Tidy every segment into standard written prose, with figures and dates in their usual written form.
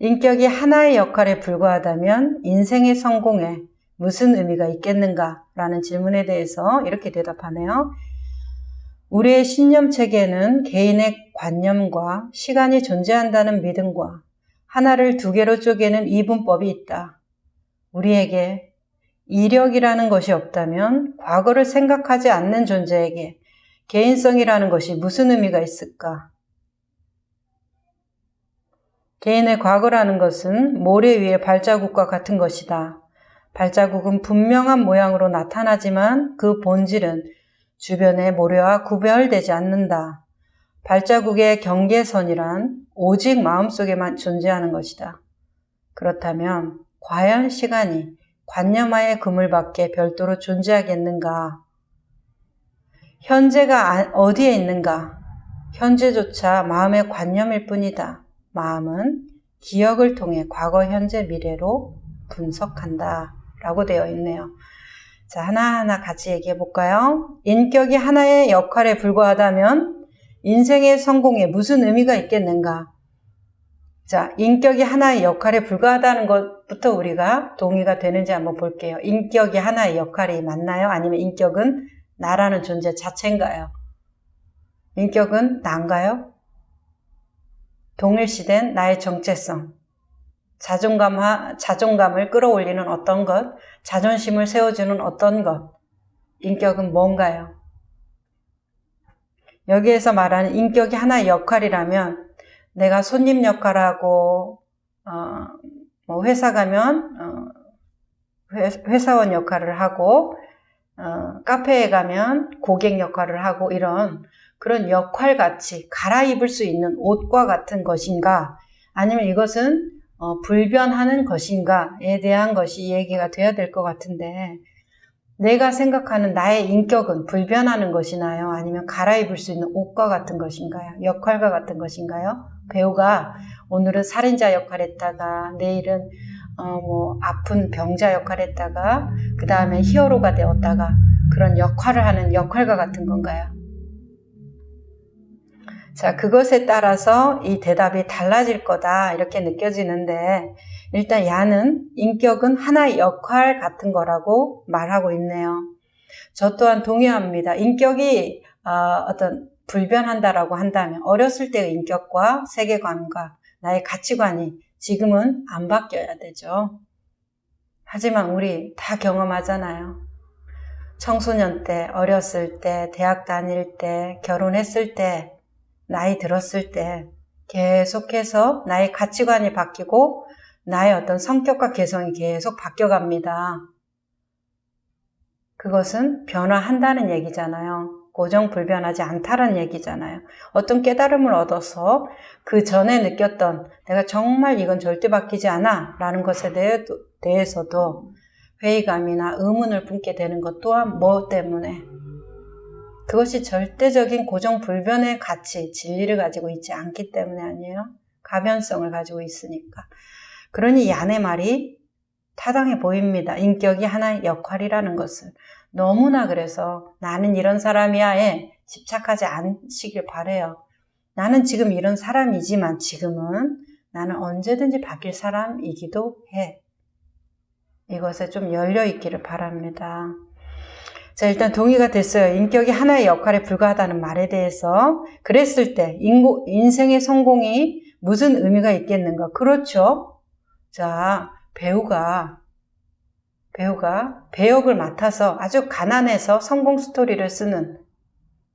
인격이 하나의 역할에 불과하다면 인생의 성공에 무슨 의미가 있겠는가? 라는 질문에 대해서 이렇게 대답하네요. 우리의 신념체계에는 개인의 관념과 시간이 존재한다는 믿음과 하나를 두 개로 쪼개는 이분법이 있다. 우리에게 이력이라는 것이 없다면 과거를 생각하지 않는 존재에게 개인성이라는 것이 무슨 의미가 있을까? 개인의 과거라는 것은 모래 위의 발자국과 같은 것이다. 발자국은 분명한 모양으로 나타나지만 그 본질은 주변의 모래와 구별되지 않는다. 발자국의 경계선이란 오직 마음속에만 존재하는 것이다. 그렇다면 과연 시간이 관념하의 그물밖에 별도로 존재하겠는가? 현재가 어디에 있는가? 현재조차 마음의 관념일 뿐이다. 마음은 기억을 통해 과거, 현재, 미래로 분석한다. 라고 되어 있네요. 자, 하나하나 같이 얘기해 볼까요? 인격이 하나의 역할에 불과하다면 인생의 성공에 무슨 의미가 있겠는가? 자, 인격이 하나의 역할에 불과하다는 것부터 우리가 동의가 되는지 한번 볼게요. 인격이 하나의 역할이 맞나요? 아니면 인격은 나라는 존재 자체인가요? 인격은 나인가요? 동일시된 나의 정체성, 자존감을 끌어올리는 어떤 것, 자존심을 세워주는 어떤 것, 인격은 뭔가요? 여기에서 말하는 인격이 하나의 역할이라면 내가 손님 역할하고 회사 가면 회사원 역할을 하고 카페에 가면 고객 역할을 하고 이런 그런 역할같이 갈아입을 수 있는 옷과 같은 것인가 아니면 이것은 불변하는 것인가에 대한 것이 얘기가 돼야 될 것 같은데 내가 생각하는 나의 인격은 불변하는 것이나요? 아니면 갈아입을 수 있는 옷과 같은 것인가요? 역할과 같은 것인가요? 배우가 오늘은 살인자 역할 했다가 내일은 아픈 병자 역할 했다가 그 다음에 히어로가 되었다가 그런 역할을 하는 역할과 같은 건가요? 자, 그것에 따라서 이 대답이 달라질 거다 이렇게 느껴지는데 일단 야는 인격은 하나의 역할 같은 거라고 말하고 있네요. 저 또한 동의합니다. 인격이 어떤 불변한다라고 한다면 어렸을 때의 인격과 세계관과 나의 가치관이 지금은 안 바뀌어야 되죠. 하지만 우리 다 경험하잖아요. 청소년 때, 어렸을 때, 대학 다닐 때, 결혼했을 때, 나이 들었을 때 계속해서 나의 가치관이 바뀌고 나의 어떤 성격과 개성이 계속 바뀌어갑니다. 그것은 변화한다는 얘기잖아요. 고정불변하지 않다는 얘기잖아요. 어떤 깨달음을 얻어서 그 전에 느꼈던 내가 정말 이건 절대 바뀌지 않아 라는 것에 대해서도 회의감이나 의문을 품게 되는 것 또한 뭐 때문에? 그것이 절대적인 고정불변의 가치, 진리를 가지고 있지 않기 때문에 아니에요. 가변성을 가지고 있으니까. 그러니 얀의 말이 타당해 보입니다. 인격이 하나의 역할이라는 것은. 너무나 그래서 나는 이런 사람이야에 집착하지 않으시길 바라요. 나는 지금 이런 사람이지만 지금은 나는 언제든지 바뀔 사람이기도 해. 이것에 좀 열려있기를 바랍니다. 자, 일단 동의가 됐어요. 인격이 하나의 역할에 불과하다는 말에 대해서. 그랬을 때 인생의 성공이 무슨 의미가 있겠는가? 그렇죠. 자, 배우가 배역을 맡아서 아주 가난해서 성공 스토리를 쓰는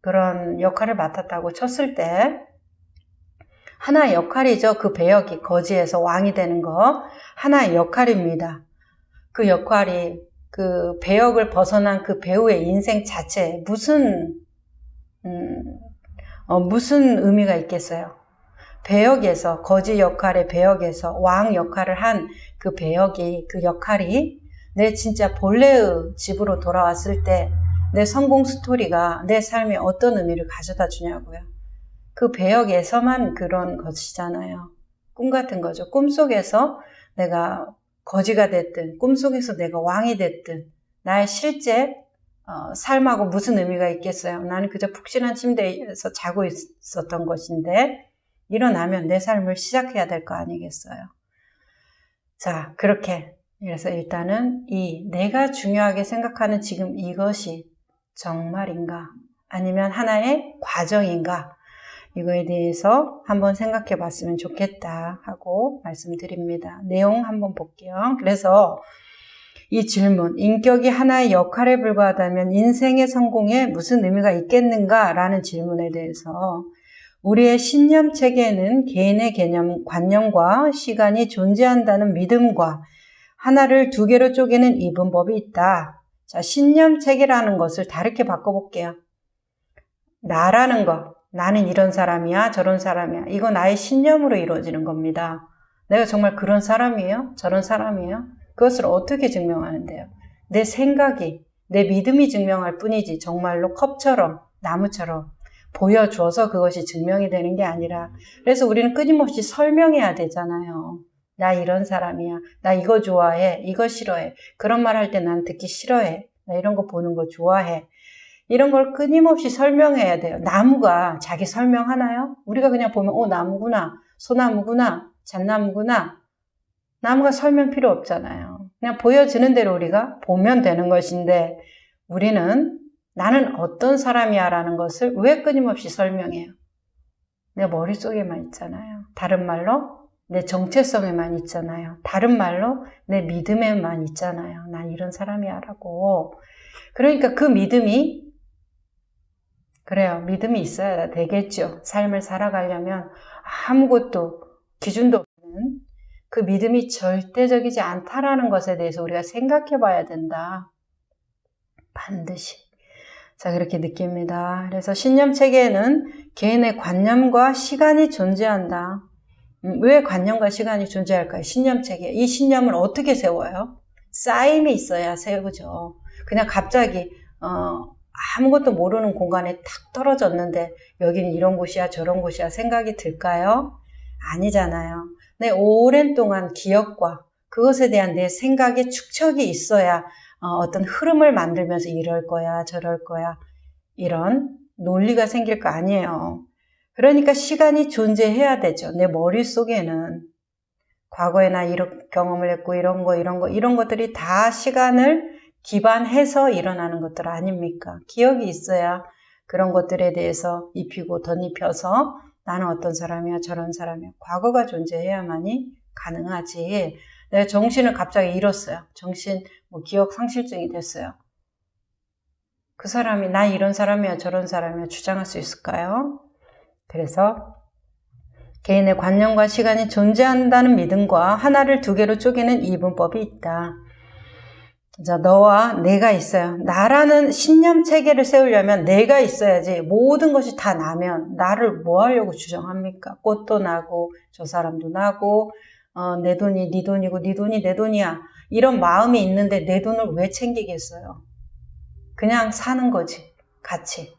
그런 역할을 맡았다고 쳤을 때 하나의 역할이죠. 그 배역이 거지에서 왕이 되는 거 하나의 역할입니다. 그 역할이 그 배역을 벗어난 그 배우의 인생 자체에 무슨 의미가 있겠어요? 배역에서 거지 역할의 배역에서 왕 역할을 한 그 배역이 그 역할이 내 진짜 본래의 집으로 돌아왔을 때 내 성공 스토리가 내 삶에 어떤 의미를 가져다 주냐고요. 그 배역에서만 그런 것이잖아요. 꿈 같은 거죠. 꿈속에서 내가 거지가 됐든 꿈속에서 내가 왕이 됐든 나의 실제 삶하고 무슨 의미가 있겠어요. 나는 그저 푹신한 침대에서 자고 있었던 것인데 일어나면 내 삶을 시작해야 될 거 아니겠어요. 자, 그렇게. 그래서 일단은 내가 중요하게 생각하는 지금 이것이 정말인가? 아니면 하나의 과정인가? 이거에 대해서 한번 생각해 봤으면 좋겠다 하고 말씀드립니다. 내용 한번 볼게요. 그래서 이 질문, 인격이 하나의 역할에 불과하다면 인생의 성공에 무슨 의미가 있겠는가? 라는 질문에 대해서 우리의 신념 체계에는 개인의 개념, 관념과 시간이 존재한다는 믿음과 하나를 두 개로 쪼개는 이분법이 있다. 자, 신념 체계라는 것을 다르게 바꿔볼게요. 나라는 거, 나는 이런 사람이야, 저런 사람이야. 이거 나의 신념으로 이루어지는 겁니다. 내가 정말 그런 사람이에요? 저런 사람이에요? 그것을 어떻게 증명하는데요? 내 생각이, 내 믿음이 증명할 뿐이지 정말로 컵처럼, 나무처럼 보여줘서 그것이 증명이 되는 게 아니라, 그래서 우리는 끊임없이 설명해야 되잖아요. 나 이런 사람이야. 나 이거 좋아해. 이거 싫어해. 그런 말 할 때 난 듣기 싫어해. 나 이런 거 보는 거 좋아해. 이런 걸 끊임없이 설명해야 돼요. 나무가 자기 설명하나요? 우리가 그냥 보면 나무구나. 소나무구나. 잣나무구나. 나무가 설명 필요 없잖아요. 그냥 보여지는 대로 우리가 보면 되는 것인데 우리는 나는 어떤 사람이야 라는 것을 왜 끊임없이 설명해요? 내 머릿속에만 있잖아요. 다른 말로 내 정체성에만 있잖아요. 다른 말로 내 믿음에만 있잖아요. 난 이런 사람이야 라고. 그러니까 그 믿음이 그래요. 믿음이 있어야 되겠죠. 삶을 살아가려면 아무것도 기준도 없는 그 믿음이 절대적이지 않다라는 것에 대해서 우리가 생각해 봐야 된다. 반드시. 자, 그렇게 느낍니다. 그래서 신념 체계에는 개인의 관념과 시간이 존재한다. 왜 관념과 시간이 존재할까요? 신념 체계. 이 신념을 어떻게 세워요? 쌓임이 있어야 세우죠. 그냥 갑자기 아무것도 모르는 공간에 탁 떨어졌는데 여기는 이런 곳이야 저런 곳이야 생각이 들까요? 아니잖아요. 내 오랜 동안 기억과 그것에 대한 내 생각의 축적이 있어야 어떤 흐름을 만들면서 이럴 거야 저럴 거야 이런 논리가 생길 거 아니에요. 그러니까 시간이 존재해야 되죠. 내 머릿속에는 과거에 나 이런 경험을 했고 이런 것들이 다 시간을 기반해서 일어나는 것들 아닙니까? 기억이 있어야 그런 것들에 대해서 입히고 덧입혀서 나는 어떤 사람이야 저런 사람이야. 과거가 존재해야만이 가능하지. 내가 정신을 갑자기 잃었어요. 기억 상실증이 됐어요. 그 사람이 나 이런 사람이야 저런 사람이야 주장할 수 있을까요? 그래서 개인의 관념과 시간이 존재한다는 믿음과 하나를 두 개로 쪼개는 이분법이 있다. 자, 너와 내가 있어요. 나라는 신념 체계를 세우려면 내가 있어야지. 모든 것이 다 나면 나를 뭐 하려고 주장합니까? 꽃도 나고 저 사람도 나고 내 돈이 네 돈이고 네 돈이 내 돈이야. 이런 마음이 있는데 내 돈을 왜 챙기겠어요? 그냥 사는 거지. 같이.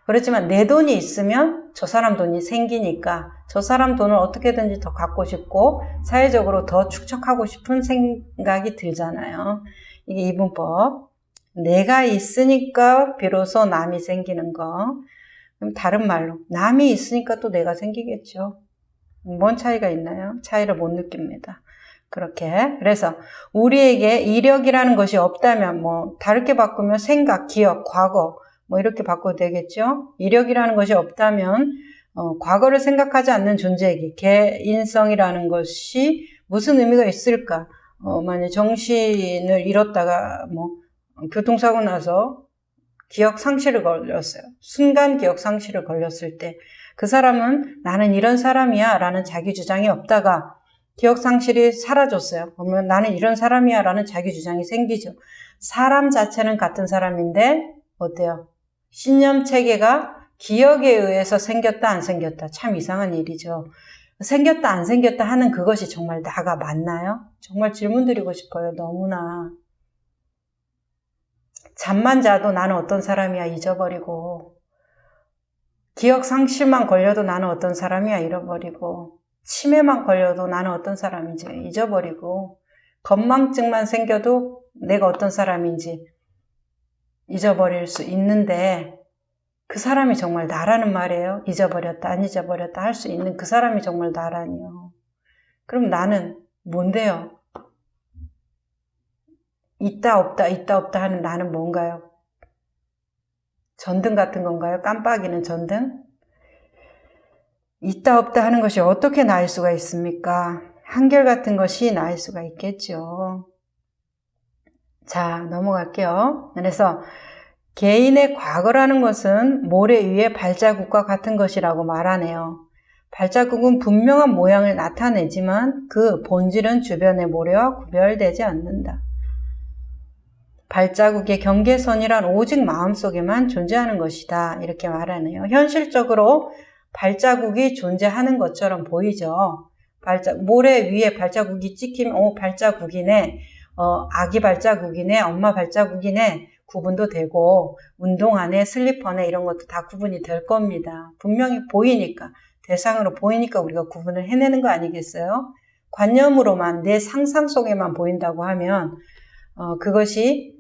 그렇지만 내 돈이 있으면 저 사람 돈이 생기니까 저 사람 돈을 어떻게든지 더 갖고 싶고 사회적으로 더 축적하고 싶은 생각이 들잖아요. 이게 이분법. 내가 있으니까 비로소 남이 생기는 거. 그럼 다른 말로 남이 있으니까 또 내가 생기겠죠. 뭔 차이가 있나요? 차이를 못 느낍니다. 그렇게. 그래서 우리에게 이력이라는 것이 없다면 다르게 바꾸면 생각, 기억, 과거 이렇게 바꿔도 되겠죠. 이력이라는 것이 없다면 과거를 생각하지 않는 존재에게 개인성이라는 것이 무슨 의미가 있을까? 만약 정신을 잃었다가 교통사고 나서 기억 상실을 걸렸어요. 순간 기억 상실을 걸렸을 때 그 사람은 나는 이런 사람이야 라는 자기 주장이 없다가 기억 상실이 사라졌어요. 그러면 나는 이런 사람이야 라는 자기 주장이 생기죠. 사람 자체는 같은 사람인데 어때요? 신념 체계가 기억에 의해서 생겼다 안 생겼다 참 이상한 일이죠. 생겼다 안 생겼다 하는 그것이 정말 나가 맞나요? 정말 질문 드리고 싶어요. 너무나. 잠만 자도 나는 어떤 사람이야 잊어버리고 기억 상실만 걸려도 나는 어떤 사람이야 잃어버리고 치매만 걸려도 나는 어떤 사람인지 잊어버리고 건망증만 생겨도 내가 어떤 사람인지 잊어버릴 수 있는데 그 사람이 정말 나라는 말이에요. 잊어버렸다 안 잊어버렸다 할 수 있는 그 사람이 정말 나라니요. 그럼 나는 뭔데요? 있다 없다 하는 나는 뭔가요? 전등 같은 건가요? 깜빡이는 전등? 있다 없다 하는 것이 어떻게 나일 수가 있습니까? 한결같은 것이 나일 수가 있겠죠. 자, 넘어갈게요. 그래서 개인의 과거라는 것은 모래 위의 발자국과 같은 것이라고 말하네요. 발자국은 분명한 모양을 나타내지만 그 본질은 주변의 모래와 구별되지 않는다. 발자국의 경계선이란 오직 마음속에만 존재하는 것이다. 이렇게 말하네요. 현실적으로 발자국이 존재하는 것처럼 보이죠. 모래 위에 발자국이 찍히면 발자국이네, 아기 발자국이네, 엄마 발자국이네 구분도 되고 운동화네, 슬리퍼네 이런 것도 다 구분이 될 겁니다. 분명히 보이니까, 대상으로 보이니까 우리가 구분을 해내는 거 아니겠어요? 관념으로만 내 상상 속에만 보인다고 하면 그것이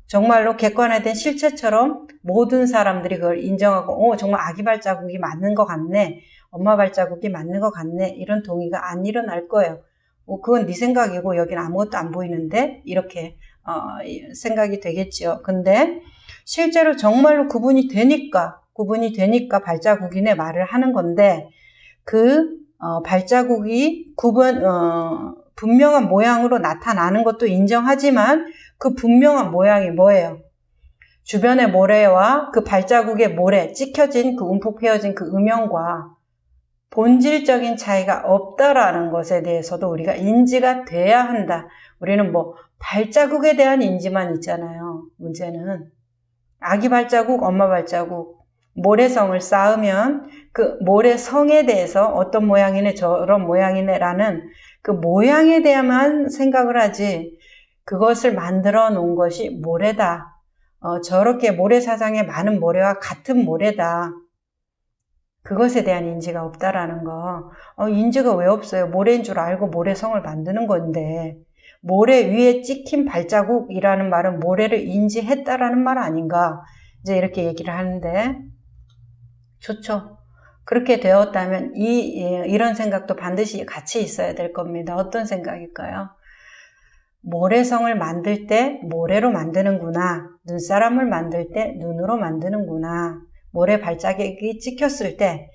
정말로 객관화된 실체처럼 모든 사람들이 그걸 인정하고 정말 아기 발자국이 맞는 것 같네, 엄마 발자국이 맞는 것 같네, 이런 동의가 안 일어날 거예요. 그건 네 생각이고 여긴 아무것도 안 보이는데 이렇게 생각이 되겠지요. 근데 실제로 정말로 구분이 되니까 발자국이네 말을 하는 건데 그 발자국이 분명한 모양으로 나타나는 것도 인정하지만 그 분명한 모양이 뭐예요? 주변의 모래와 그 발자국의 모래, 찍혀진 그 움푹 패여진 그 음영과 본질적인 차이가 없다라는 것에 대해서도 우리가 인지가 돼야 한다. 우리는 발자국에 대한 인지만 있잖아요. 문제는 아기 발자국, 엄마 발자국, 모래성을 쌓으면 그 모래성에 대해서 어떤 모양이네 저런 모양이네라는 그 모양에 대해만 생각을 하지 그것을 만들어 놓은 것이 모래다. 저렇게 모래사장에 많은 모래와 같은 모래다. 그것에 대한 인지가 없다라는 거. 인지가 왜 없어요? 모래인 줄 알고 모래성을 만드는 건데 모래 위에 찍힌 발자국이라는 말은 모래를 인지했다라는 말 아닌가? 이제 이렇게 얘기를 하는데 좋죠. 그렇게 되었다면 이런 생각도 반드시 같이 있어야 될 겁니다. 어떤 생각일까요? 모래성을 만들 때 모래로 만드는구나. 눈사람을 만들 때 눈으로 만드는구나. 모래 발자국이 찍혔을 때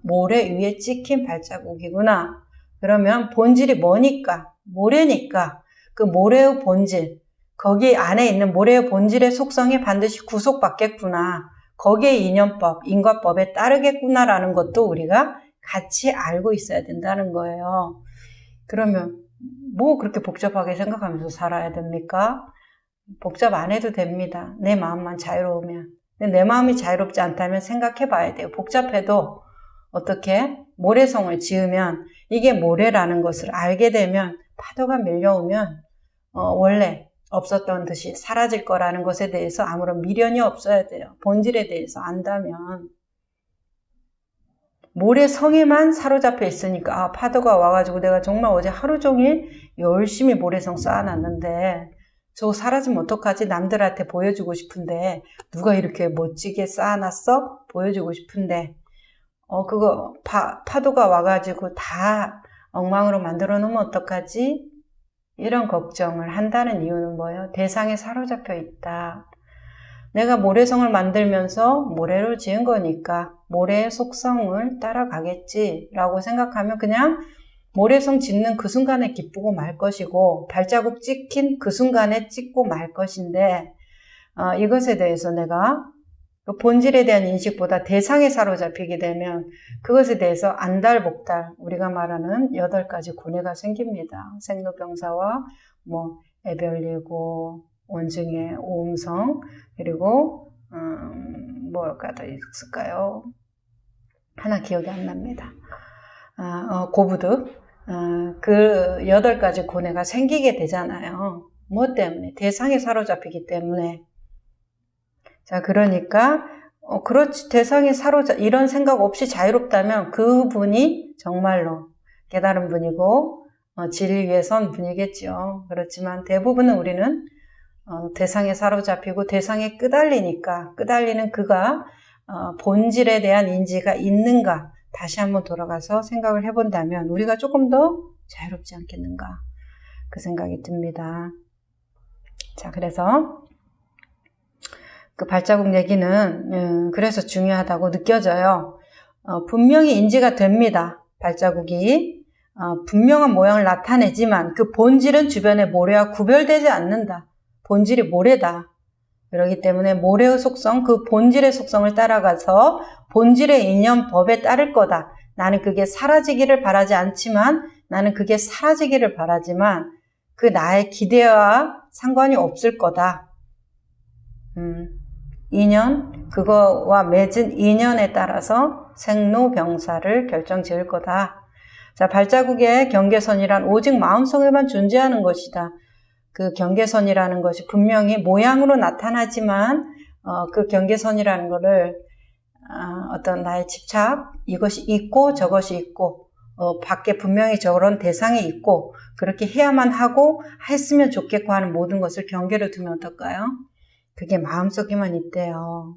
모래 위에 찍힌 발자국이구나. 그러면 본질이 뭐니까? 모래니까 그 모래의 본질, 거기 안에 있는 모래의 본질의 속성이 반드시 구속받겠구나. 거기에 인연법, 인과법에 따르겠구나라는 것도 우리가 같이 알고 있어야 된다는 거예요. 그러면 그렇게 복잡하게 생각하면서 살아야 됩니까? 복잡 안 해도 됩니다. 내 마음만 자유로우면. 근데 내 마음이 자유롭지 않다면 생각해 봐야 돼요. 복잡해도 어떻게 모래성을 지으면 이게 모래라는 것을 알게 되면 파도가 밀려오면 원래 없었던 듯이 사라질 거라는 것에 대해서 아무런 미련이 없어야 돼요. 본질에 대해서 안다면. 모래성에만 사로잡혀 있으니까 파도가 와가지고 내가 정말 어제 하루 종일 열심히 모래성 쌓아놨는데 저거 사라지면 어떡하지? 남들한테 보여주고 싶은데 누가 이렇게 멋지게 쌓아놨어? 보여주고 싶은데 그거 파도가 와가지고 다 엉망으로 만들어 놓으면 어떡하지? 이런 걱정을 한다는 이유는 뭐예요? 대상에 사로잡혀 있다. 내가 모래성을 만들면서 모래를 지은 거니까 모래의 속성을 따라가겠지라고 생각하면 그냥 모래성 짓는 그 순간에 기쁘고 말 것이고 발자국 찍힌 그 순간에 찍고 말 것인데 이것에 대해서 내가 그 본질에 대한 인식보다 대상에 사로잡히게 되면 그것에 대해서 안달복달 우리가 말하는 8가지 고뇌가 생깁니다. 생로병사와 애별예고 원증의 오음성 그리고 뭐가 더 있을까요? 하나 기억이 안 납니다. 고부득 그 8가지 고뇌가 생기게 되잖아요. 뭐 때문에? 대상에 사로잡히기 때문에. 자, 그러니까 그렇지 대상에 이런 생각 없이 자유롭다면 그분이 정말로 깨달은 분이고 진리 위에 선 분이겠죠. 그렇지만 대부분은 우리는 대상에 사로잡히고 대상에 끄달리는 그가 본질에 대한 인지가 있는가 다시 한번 돌아가서 생각을 해본다면 우리가 조금 더 자유롭지 않겠는가 그 생각이 듭니다. 자, 그래서 그 발자국 얘기는 그래서 중요하다고 느껴져요. 분명히 인지가 됩니다. 발자국이 분명한 모양을 나타내지만 그 본질은 주변의 모래와 구별되지 않는다. 본질이 모래다. 그렇기 때문에 모래의 속성, 그 본질의 속성을 따라가서 본질의 이념 법에 따를 거다. 나는 그게 사라지기를 바라지 않지만 나는 그게 사라지기를 바라지만 그 나의 기대와 상관이 없을 거다. 인연, 그거와 맺은 인연에 따라서 생로병사를 결정 지을 거다. 자, 발자국의 경계선이란 오직 마음속에만 존재하는 것이다. 그 경계선이라는 것이 분명히 모양으로 나타나지만 그 경계선이라는 거를 어떤 나의 집착, 이것이 있고 저것이 있고 밖에 분명히 저런 대상이 있고 그렇게 해야만 하고 했으면 좋겠고 하는 모든 것을 경계로 두면 어떨까요? 그게 마음속에만 있대요.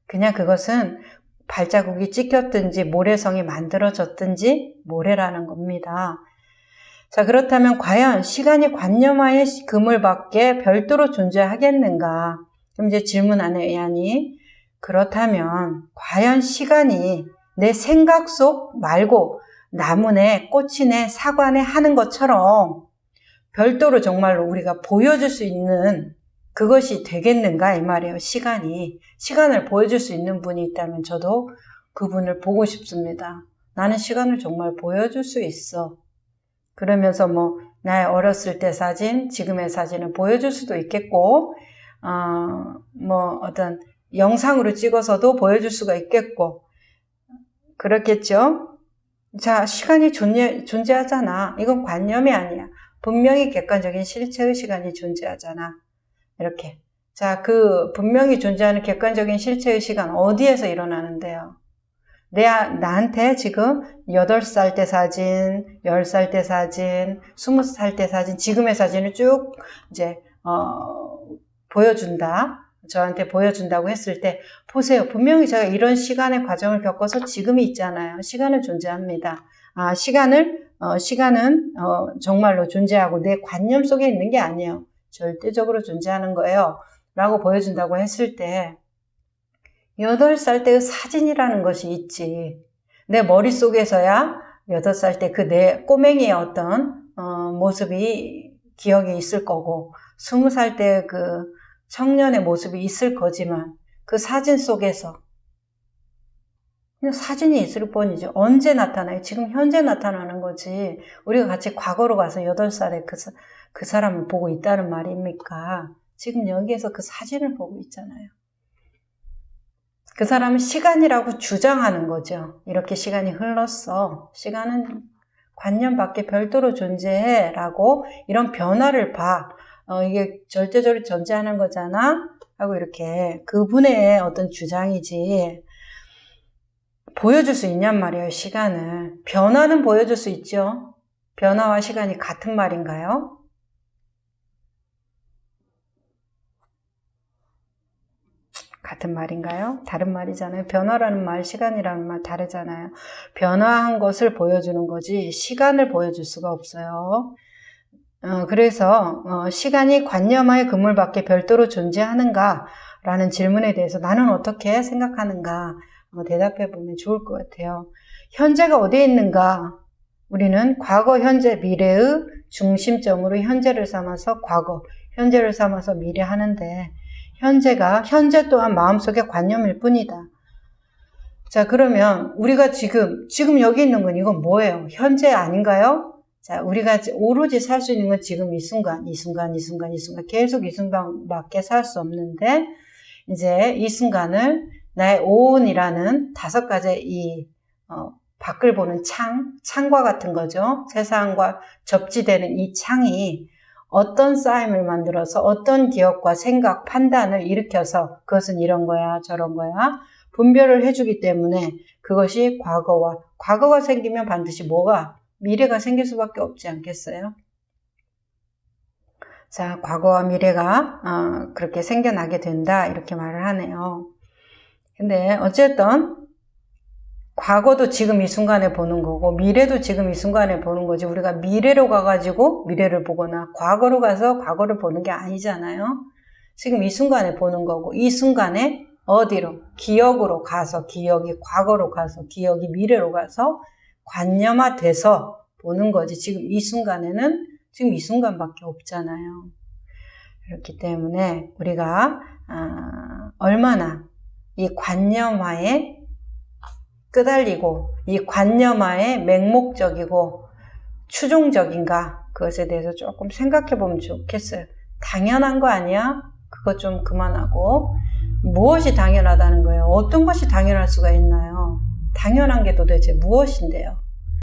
그냥 그것은 발자국이 찍혔든지 모래성이 만들어졌든지 모래라는 겁니다. 자, 그렇다면 과연 시간이 관념하에 그물밖에 별도로 존재하겠는가? 그럼 이제 질문하는 의안이 그렇다면 과연 시간이 내 생각 속 말고 나무네, 꽃이네, 사과네 하는 것처럼 별도로 정말로 우리가 보여줄 수 있는 그것이 되겠는가 이 말이에요. 시간을 보여줄 수 있는 분이 있다면 저도 그분을 보고 싶습니다. 나는 시간을 정말 보여줄 수 있어. 그러면서 나의 어렸을 때 사진, 지금의 사진을 보여줄 수도 있겠고 어떤 영상으로 찍어서도 보여줄 수가 있겠고 그렇겠죠. 자, 시간이 존재하잖아. 이건 관념이 아니야. 분명히 객관적인 실체의 시간이 존재하잖아. 이렇게. 자, 그 분명히 존재하는 객관적인 실체의 시간 어디에서 일어나는데요? 나한테 지금 8살 때 사진, 10살 때 사진, 20살 때 사진, 지금의 사진을 쭉 이제 보여준다. 저한테 보여준다고 했을 때 보세요. 분명히 제가 이런 시간의 과정을 겪어서 지금이 있잖아요. 시간은 존재합니다. 시간은 정말로 존재하고 내 관념 속에 있는 게 아니에요. 절대적으로 존재하는 거예요. 라고 보여준다고 했을 때 8살 때의 사진이라는 것이 있지. 내 머릿속에서야 8살 때 그 내 꼬맹이의 어떤 모습이 기억에 있을 거고 20살 때 그 청년의 모습이 있을 거지만 그 사진 속에서 그냥 사진이 있을 뿐이죠. 언제 나타나요? 지금 현재 나타나는 거지. 우리가 같이 과거로 가서 8살에 그 사람을 보고 있다는 말입니까? 지금 여기에서 그 사진을 보고 있잖아요. 그 사람은 시간이라고 주장하는 거죠. 이렇게 시간이 흘렀어. 시간은 관념 밖에 별도로 존재해 라고 이런 변화를 봐. 이게 절대적으로 존재하는 거잖아 하고 이렇게 그분의 어떤 주장이지 보여줄 수 있냔 말이에요. 시간을. 변화는 보여줄 수 있죠. 변화와 시간이 같은 말인가요? 같은 말인가요? 다른 말이잖아요. 변화라는 말, 시간이라는 말 다르잖아요. 변화한 것을 보여주는 거지 시간을 보여줄 수가 없어요. 그래서 시간이 관념하의 그물밖에 별도로 존재하는가? 라는 질문에 대해서 나는 어떻게 생각하는가? 대답해 보면 좋을 것 같아요. 현재가 어디에 있는가? 우리는 과거, 현재, 미래의 중심점으로 현재를 삼아서 과거, 현재를 삼아서 미래 하는데 현재 또한 마음속의 관념일 뿐이다. 자, 그러면 우리가 지금 여기 있는 건 이건 뭐예요? 현재 아닌가요? 자, 우리가 오로지 살 수 있는 건 지금 이 순간 계속 이 순간밖에 살 수 없는데 이제 이 순간을 나의 오온이라는 5가지의 이 밖을 보는 창과 같은 거죠. 세상과 접지되는 이 창이 어떤 쌓임을 만들어서 어떤 기억과 생각, 판단을 일으켜서 그것은 이런 거야, 저런 거야 분별을 해주기 때문에 그것이 과거가 생기면 반드시 미래가 생길 수밖에 없지 않겠어요? 자, 과거와 미래가 그렇게 생겨나게 된다 이렇게 말을 하네요. 근데 어쨌든 과거도 지금 이 순간에 보는 거고 미래도 지금 이 순간에 보는 거지 우리가 미래로 가가지고 미래를 보거나 과거로 가서 과거를 보는 게 아니잖아요. 지금 이 순간에 보는 거고 이 순간에 어디로? 기억으로 가서 기억이 과거로 가서 기억이 미래로 가서 관념화돼서 보는 거지. 지금 이 순간에는 지금 이 순간밖에 없잖아요. 그렇기 때문에 우리가 얼마나 이 관념화에 끄달리고 이 관념화에 맹목적이고 추종적인가 그것에 대해서 조금 생각해 보면 좋겠어요. 당연한 거 아니야? 그거 좀 그만하고 무엇이 당연하다는 거예요? 어떤 것이 당연할 수가 있나요? 당연한 게 도대체 무엇인데요?